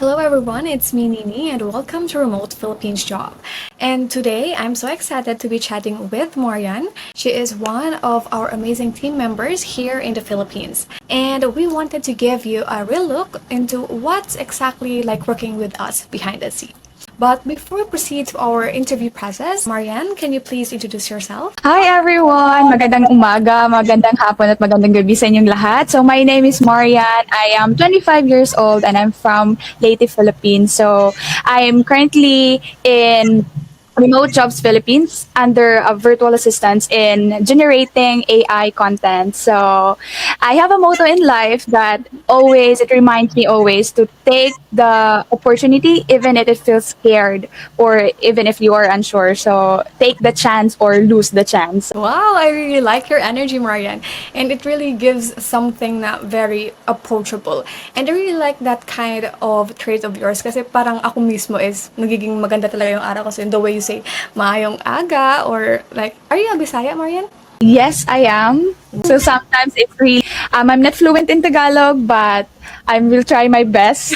Hello everyone, it's me Nini and welcome to Remote Philippines Job. And today I'm so excited to be chatting with Morian. She is one of our amazing team members here in the Philippines. And we wanted to give you a real look into what's exactly like working with us behind the scenes. But before we proceed to our interview process, Marianne, can you please introduce yourself? Hi everyone! Magandang umaga, magandang hapon at magandang gabi sa inyong lahat. So my name is Morian. I am 25 years old and I'm from Leyte, Philippines. So I'm currently in Remote Jobs Philippines under a virtual assistance in generating AI content. So I have a motto in life that it reminds me always to take the opportunity even if it feels scared or even if you are unsure. So take the chance or lose the chance. Wow, I really like your energy, Marian. And it really gives something na very approachable. And I really like that kind of trait of yours kasi parang ako mismo is nagiging maganda talaga yung araw kasi the way you say maayong aga or like, are you a Bisaya, Marian? Yes, I am. So sometimes it's really, I'm not fluent in Tagalog, but I will try my best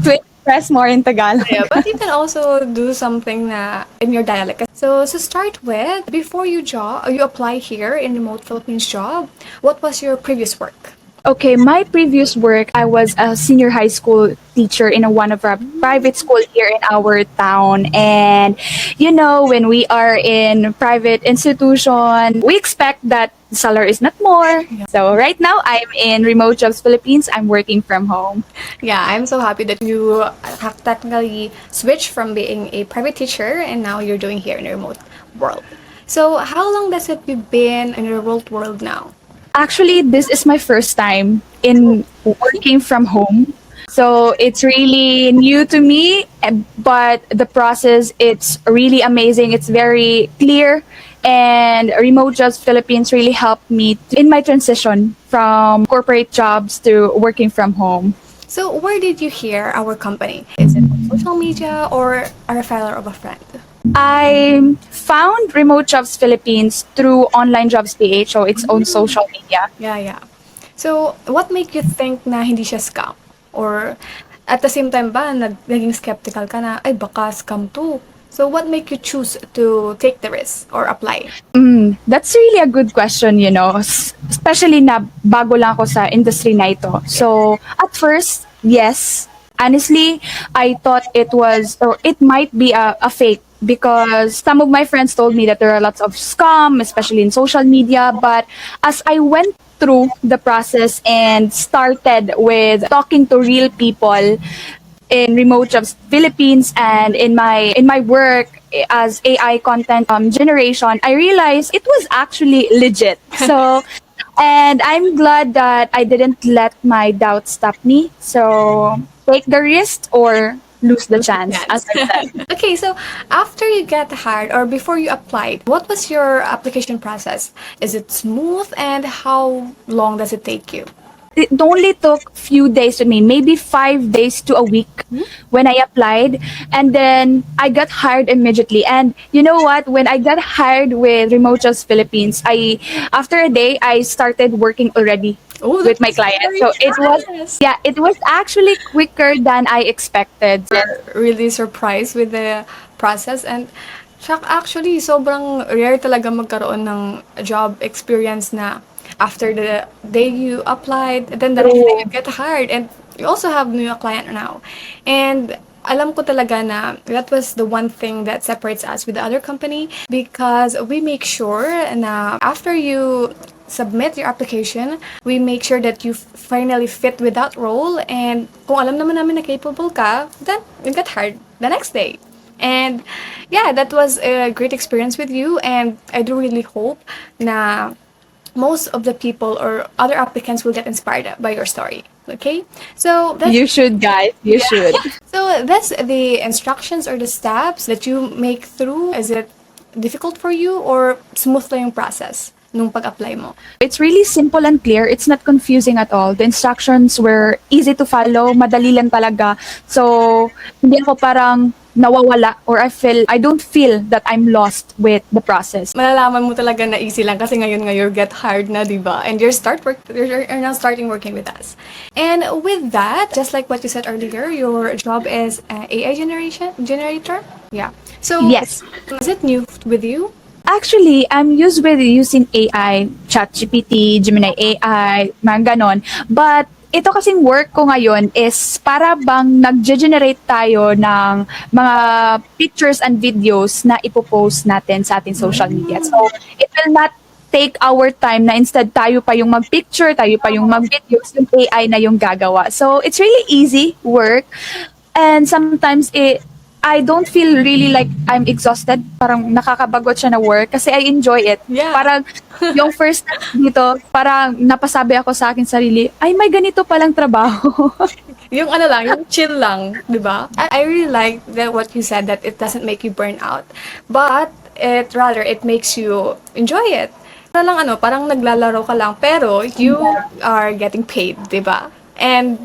to express more in Tagalog. Yeah, but you can also do something na in your dialect. So to start with, before you apply here in Remote Philippines Job, what was your previous work? Okay, my previous work, I was a senior high school teacher in one of our private school here in our town. And when we are in private institution, we expect that the salary is not more. So right now, I'm in Remote Jobs Philippines. I'm working from home. Yeah, I'm so happy that you have technically switched from being a private teacher and now you're doing here in a remote world. So how long does it you've been in a remote world now? Actually, this is my first time in working from home. So it's really new to me, but the process, it's really amazing. It's very clear. And Remote Jobs Philippines really helped me in my transition from corporate jobs to working from home. So where did you hear our company? Is it on social media or a referral of a friend? I found Remote Jobs Philippines through Online Jobs PH, so its own social media. Yeah, yeah. So what make you think na hindi siya scam? Or at the same time ba, naging skeptical ka na, ay baka scam to? So what make you choose to take the risk or apply? That's really a good question, especially na bago lang ako sa industry na ito. So, at first, yes. Honestly, I thought it might be a fake because some of my friends told me that there are lots of scam, especially in social media. But as I went through the process and started with talking to real people in Remote Jobs Philippines and in my work as AI content generation, I realized it was actually legit. So, and I'm glad that I didn't let my doubts stop me. So, take the risk or lose the chance, as I said. Okay, so after you get hired or before you applied, what was your application process? Is it smooth and how long does it take you? It only took few days with me, maybe 5 days to a week when I applied. And then I got hired immediately. And you know what? When I got hired with Remote Jobs Philippines, after a day, I started working already Oh, with my that's client. very So fast. it was actually quicker than I expected. Really surprised with the process and actually sobrang rare talaga magkaroon ng job experience na after the day you applied, then the next day you get hired and you also have new client now. And alam ko talaga na that was the one thing that separates us with the other company because we make sure na after you submit your application, we make sure that you finally fit with that role and kung alam naman namin na capable ka, then you get hired the next day. And yeah, that was a great experience with you and I do really hope na most of the people or other applicants will get inspired by your story. Okay? So that's You should, guys. You should. so that's the instructions or the steps that you make through. Is it difficult for you or smooth lang yung process? nung pag-apply mo? It's really simple and clear. It's not confusing at all. The instructions were easy to follow, madali lang talaga. So, hindi ako parang nawawala or I don't feel that I'm lost with the process. Malalaman mo talaga na easy lang kasi ngayon nga you get hired na, di ba? And you're now starting working with us. And with that, just like what you said earlier, your job is AI generator? Yeah. So, Yes. is it new with you? Actually, I'm used with using AI, ChatGPT, Gemini AI, mga ganon. But ito kasing work ko ngayon is para bang nag-generate tayo ng mga pictures and videos na ipopost natin sa ating social media. So, it will not take our time na instead tayo pa yung mag-picture, tayo pa yung mag-videos, yung AI na yung gagawa. So, it's really easy work. And sometimes I don't feel really like I'm exhausted. Parang nakakabagot siya na work kasi I enjoy it. Yeah. Parang yung first time dito, parang napasabi ako sa akin sarili, ay may ganito palang trabaho. Yung ano lang, yung chill lang, di ba? I really like that what you said, that it doesn't make you burn out. But, it makes you enjoy it. Parang parang naglalaro ka lang, pero you are getting paid, di ba? And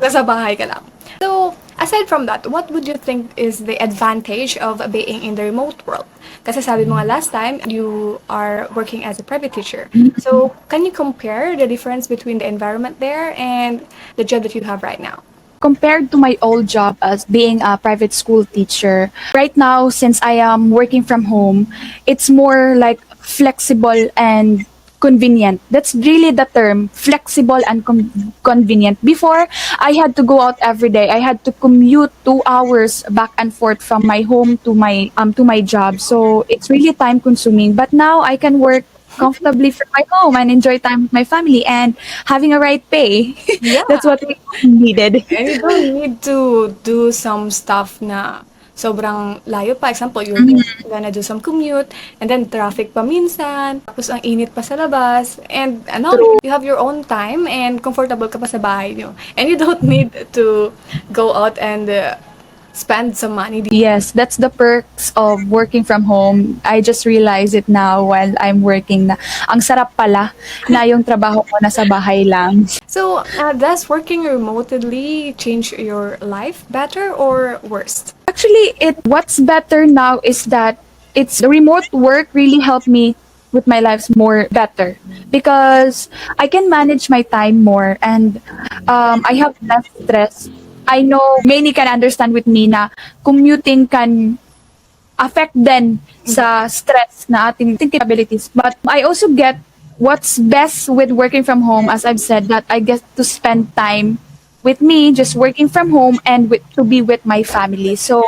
nasa bahay ka lang. So, aside from that, what would you think is the advantage of being in the remote world? Kasi sabi mo nga last time, you are working as a private teacher. So, can you compare the difference between the environment there and the job that you have right now? Compared to my old job as being a private school teacher, right now, since I am working from home, it's more like flexible and convenient. That's really the term, flexible and convenient. Before, I had to go out every day. I had to commute 2 hours back and forth from my home to my job. So it's really time consuming. But now I can work comfortably from my home and enjoy time with my family and having a right pay. Yeah. That's what we needed. And you don't need to do some stuff na sobrang layo pa. Example, you're gonna do some commute, and then traffic pa minsan, tapos ang init pa sa labas, and you have your own time, and comfortable ka pa sa bahay niyo. And you don't need to go out and spend some money. Yes, that's the perks of working from home. I just realize it now while I'm working na ang sarap pala na yung trabaho ko nasa bahay lang. So, does working remotely change your life better or worse? Actually, what's better now is that the remote work really helped me with my life more better because I can manage my time more and I have less stress. I know many can understand with me na commuting can affect then sa stress na ating capabilities. But I also get what's best with working from home, as I've said, that I get to spend time with me, just working from home and to be with my family. So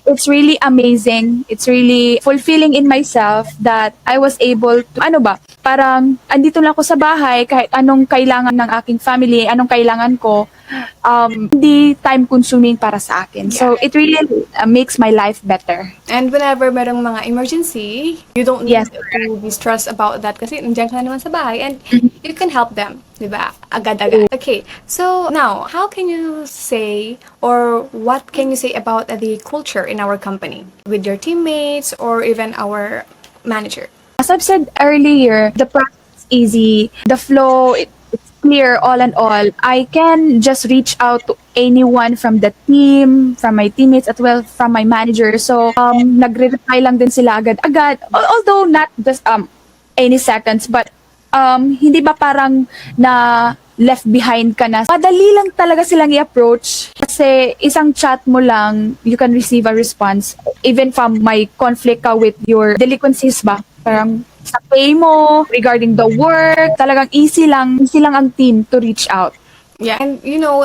it's really amazing. It's really fulfilling in myself that I was able to, parang andito lang ako sa bahay kahit anong kailangan ng aking family, anong kailangan ko, hindi time consuming para sa akin. So it really makes my life better. And whenever merong mga emergency, you don't need Yes, to be stressed about that kasi nandiyan ka na naman sa bahay and you can help them, di ba? Agad-agad. Okay, so now, how can you say or what can you say about the culture in our company with your teammates or even our manager? As I've said earlier, the process is easy, the flow, it's clear all in all. I can just reach out to anyone from the team, from my teammates as well, from my manager. So, nagre-reply lang din sila agad-agad. Although not just any seconds, but hindi ba parang na left behind ka na. Madali lang talaga silang i-approach kasi isang chat mo lang, you can receive a response. Even from my conflict ka with your delinquencies ba? Parang sa pay mo, regarding the work, talagang easy lang ang team to reach out. Yeah, and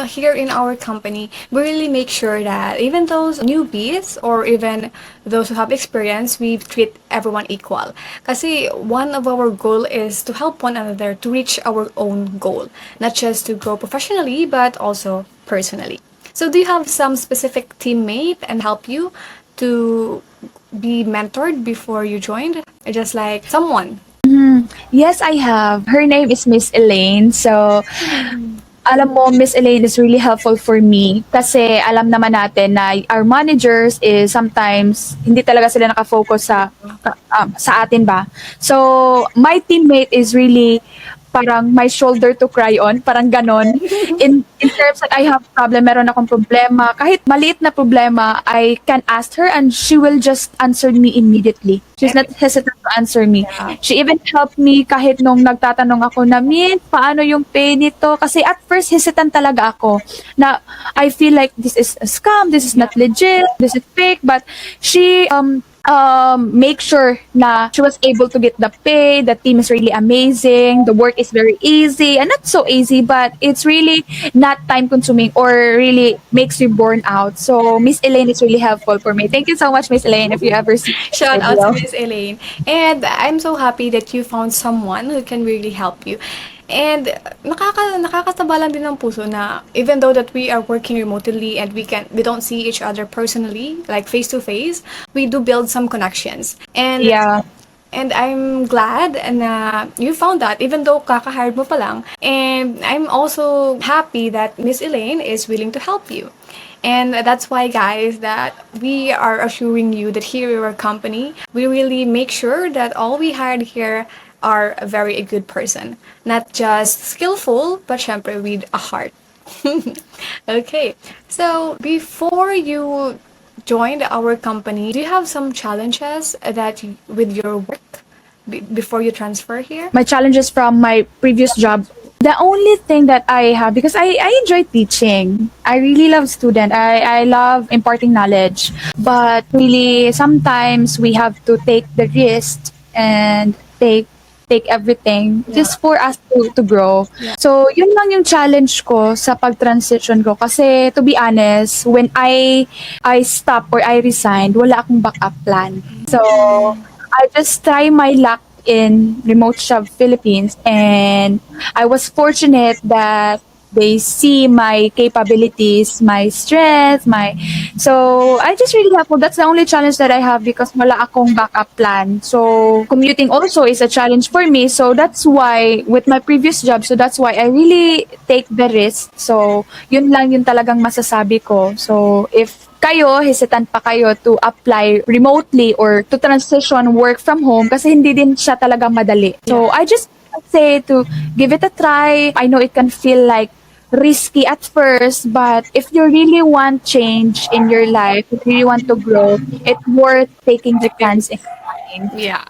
here in our company, we really make sure that even those newbies or even those who have experience, we treat everyone equal. Kasi one of our goal is to help one another to reach our own goal, not just to grow professionally, but also personally. So do you have some specific teammate and help you to be mentored before you joined? Just like someone. Yes, I have. Her name is Miss Elaine. So, alam mo, Miss Elaine is really helpful for me kasi alam naman natin na our managers is sometimes hindi talaga sila nakafocus sa atin ba. So, my teammate is really parang my shoulder to cry on, parang ganon. In terms that I have problem, meron akong problema, kahit maliit na problema, I can ask her and she will just answer me immediately. She's not hesitant to answer me. Yeah. She even helped me kahit nung nagtatanong ako na, Min, paano yung pay nito? Kasi at first, hesitant talaga ako na I feel like this is a scam, this is not legit, this is fake. But she make sure na she was able to get the pay. The team is really amazing. The work is very easy and not so easy, but it's really not time consuming or really makes you burn out. So Miss Elaine is really helpful for me. Thank you so much, Miss Elaine, if you ever see this Shout out to video. Miss Elaine. And I'm so happy that you found someone who can really help you. And nakakataba lang din ng puso na even though that we are working remotely and we don't see each other personally, like face to face, we do build some connections. Yeah. And I'm glad na you found that even though kaka-hired mo pa lang. And I'm also happy that Miss Elaine is willing to help you. And that's why, guys, that we are assuring you that here in our company, we really make sure that all we hired here are a very good person. Not just skillful, but syempre with a heart. Okay. So, before you joined our company, do you have some challenges that with your work before you transfer here? My challenges from my previous job. The only thing that I have, because I enjoy teaching. I really love student. I love imparting knowledge. But really, sometimes we have to take the risk and take everything just for us to grow. Yeah. So, yun lang yung challenge ko sa pag-transition ko. Kasi, to be honest, when I stopped or I resigned, wala akong backup plan. So, I just try my luck in Remote Shop Philippines, and I was fortunate that they see my capabilities, my strength, so I just really helpful. That's the only challenge that I have because wala akong backup plan. So commuting also is a challenge for me. So that's why with my previous job, so that's why I really take the risk. So yun lang yung talagang masasabi ko. So if kayo, hesitant pa kayo to apply remotely or to transition work from home kasi hindi din siya talaga madali. So, I just say to give it a try. I know it can feel like risky at first, but if you really want change in your life, if you really want to grow, it's worth taking the chance and trying. Yeah.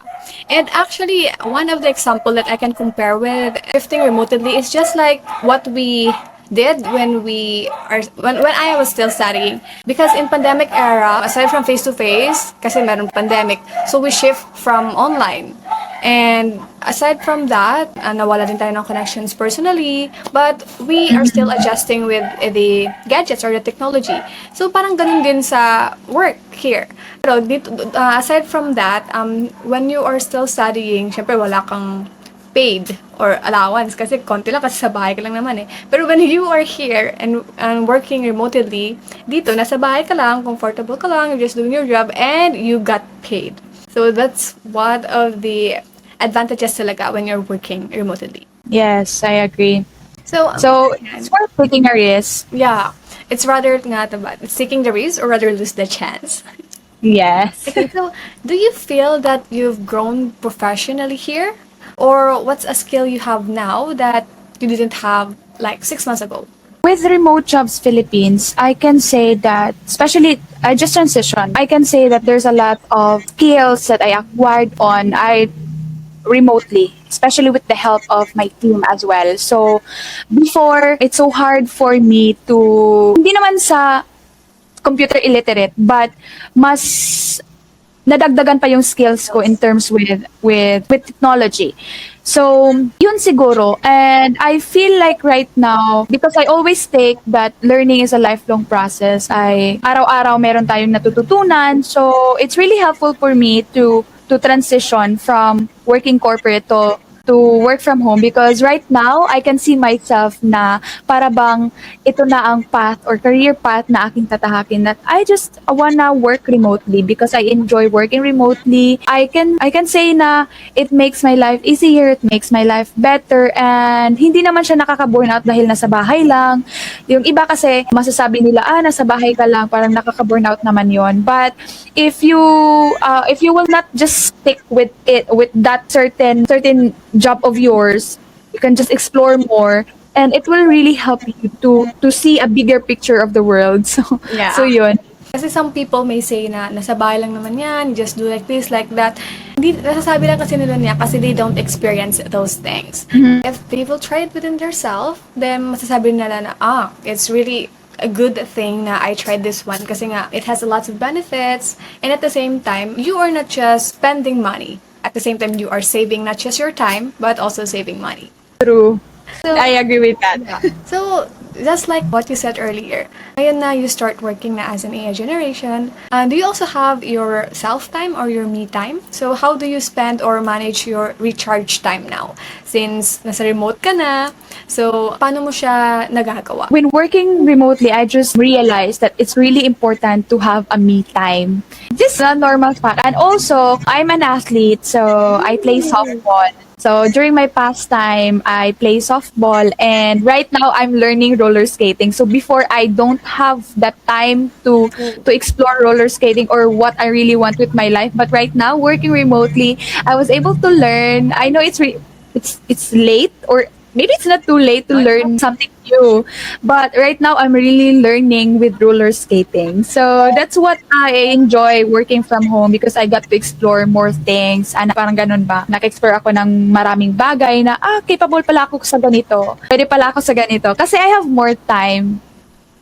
And actually, one of the example that I can compare with shifting remotely is just like what we did when I was still studying. Because in pandemic era, aside from face to face, kasi meron pandemic, so we shift from online. And aside from that, nawala din tayo ng connections personally, but we are still adjusting with the gadgets or the technology. So parang ganun din sa work here. Pero dito, aside from that, when you are still studying, syempre wala kang paid or allowance kasi konti lang kasi sa bahay ka lang naman eh. Pero when you are here and working remotely, dito, nasa bahay ka lang, comfortable ka lang, you're just doing your job and you got paid. So that's one of the advantages talaga when you're working remotely. Yes, I agree. So It's worth taking a risk. yeah, it's rather nga about taking the risk or rather lose the chance. Yes. Okay, so do you feel that you've grown professionally here? Or what's a skill you have now that you didn't have like 6 months ago? With Remote Jobs Philippines, I can say that, especially I just transitioned, I can say that there's a lot of skills that I acquired remotely, especially with the help of my team as well. So before, it's so hard for me to, hindi naman sa computer illiterate, but mas nadagdagan pa yung skills ko in terms with technology. So, yun siguro. And I feel like right now, because I always take that learning is a lifelong process, araw-araw meron tayong natututunan. So, it's really helpful for me to transition from working corporate to to work from home because right now I can see myself na para bang ito na ang path or career path na aking tatahakin, that I just wanna work remotely because I enjoy working remotely. I can say na it makes my life easier, it makes my life better, and hindi naman siya nakaka-burnout dahil nasa bahay lang. Yung iba kasi masasabi nila, nasa bahay ka lang, parang nakaka-burnout naman yon. But if you will not just stick with it, with that certain job of yours, you can just explore more, and it will really help you to see a bigger picture of the world. So Yeah. so yun. Kasi some people may say na nasa bahay lang naman yan, just do like this, like that. Hindi, nasasabi lang kasi nila niya kasi they don't experience those things. If they will try it within themselves, then masasabi nila na, it's really a good thing na I tried this one kasi nga, it has a lot of benefits, and at the same time, you are not just spending money. At the same time, you are saving not just your time, but also saving money. True. So, I agree with that. So, just like what you said earlier, ngayon na you start working na as an AI generation, do you also have your self-time or your me time? So, how do you spend or manage your recharge time now? Since nasa remote ka na, so, paano mo siya nagagawa? When working remotely, I just realized that it's really important to have a me time. Just a normal fact. And also, I'm an athlete, so I play softball. So during my pastime, I play softball, and right now I'm learning roller skating. So before, I don't have that time to explore roller skating or what I really want with my life. But right now, working remotely, I was able to learn. I know it's late, or maybe it's not too late to learn something new, but right now I'm really learning with roller skating. So that's what I enjoy working from home because I got to explore more things. Parang ganun ba? Naka-explore ako ng maraming bagay na, capable pala ako sa ganito. Pwede pala ako sa ganito. Kasi I have more time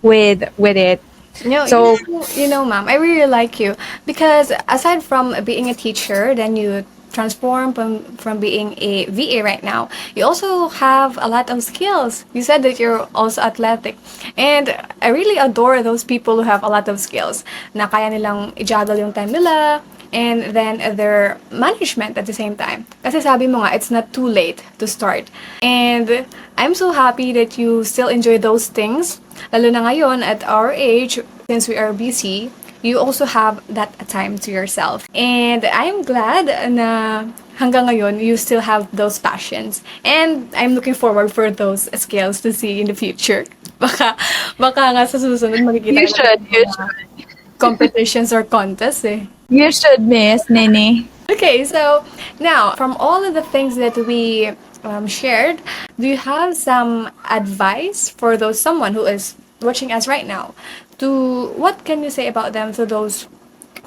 with it. No, So- ma'am, I really like you because aside from being a teacher, then you transform from being a VA right now. You also have a lot of skills. You said that you're also athletic. And I really adore those people who have a lot of skills na kaya nilang i-juggle yung time nila and then their management at the same time. Kasi sabi mo nga, it's not too late to start. And I'm so happy that you still enjoy those things. Lalo na ngayon at our age, since we are busy, you also have that time to yourself. And I'm glad na hanggang ngayon, you still have those passions. And I'm looking forward for those skills to see in the future. Baka nga sa susunod makikita You ka should, ng you mga should. competitions or contests eh. You should, Miss Nene. Okay, so now, from all of the things that we shared, do you have some advice for someone who is watching us right now? What can you say about them to those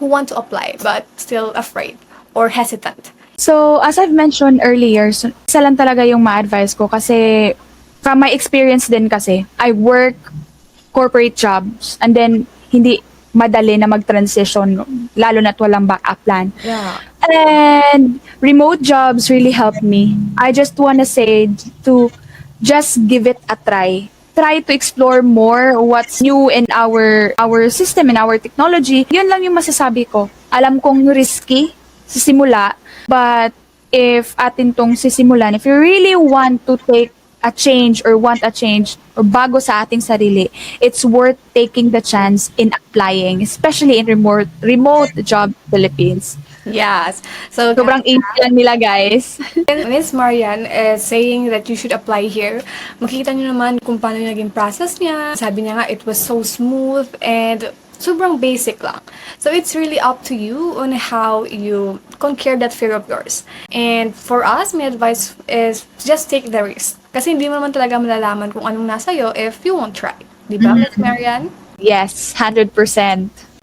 who want to apply but still afraid or hesitant? So, as I've mentioned earlier, isa lang talaga yung ma-advise ko kasi from my experience din kasi, I work corporate jobs and then hindi madali na mag-transition lalo na't walang backup plan. Yeah. And remote jobs really helped me. I just wanna say to just give it a try. Try to explore more what's new in our system, in our technology. Yun lang yung masasabi ko. Alam kong risky sa simula, but if atin tong sisimulan, if you really want to take a change or want a change or bago sa ating sarili, it's worth taking the chance in applying, especially in remote job Philippines. Yes. So Sobrang easy lang nila, guys. Miss Morian is saying that you should apply here. Makikita niyo naman kung paano yung naging process niya. Sabi niya nga, it was so smooth and sobrang basic lang. So it's really up to you on how you conquer that fear of yours. And for us, my advice is just take the risk. Kasi hindi mo naman talaga malalaman kung anong nasa iyo if you won't try. Di ba, Miss Marian? Yes, 100%.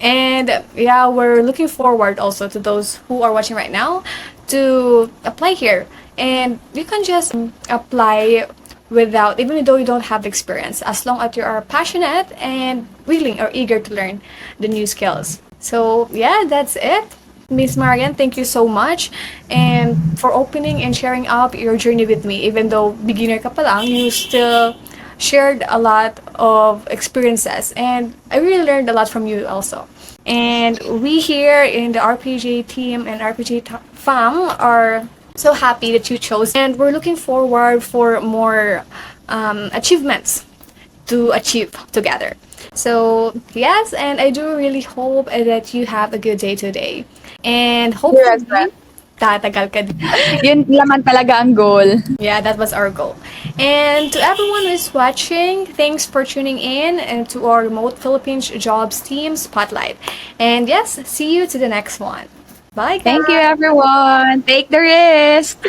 And yeah, we're looking forward also to those who are watching right now to apply here. And you can just apply without, even though you don't have experience, as long as you are passionate and willing or eager to learn the new skills. So yeah, that's it. Miss Marian, thank you so much and for opening and sharing up your journey with me. Even though beginner ka pa lang, you still shared a lot of experiences and I really learned a lot from you also. And we here in the RPG team and RPG fam are So happy that you chose, and we're looking forward for more achievements to achieve together. So, yes, and I do really hope that you have a good day today. And You as well. hopefully, tatagal ka din. Yun laman talaga ang goal. Yeah, that was our goal. And to everyone who's watching, thanks for tuning in and to our Remote Philippines Jobs Team Spotlight. And yes, see you to the next one. Bye, guys. Thank you, everyone. Take the risk.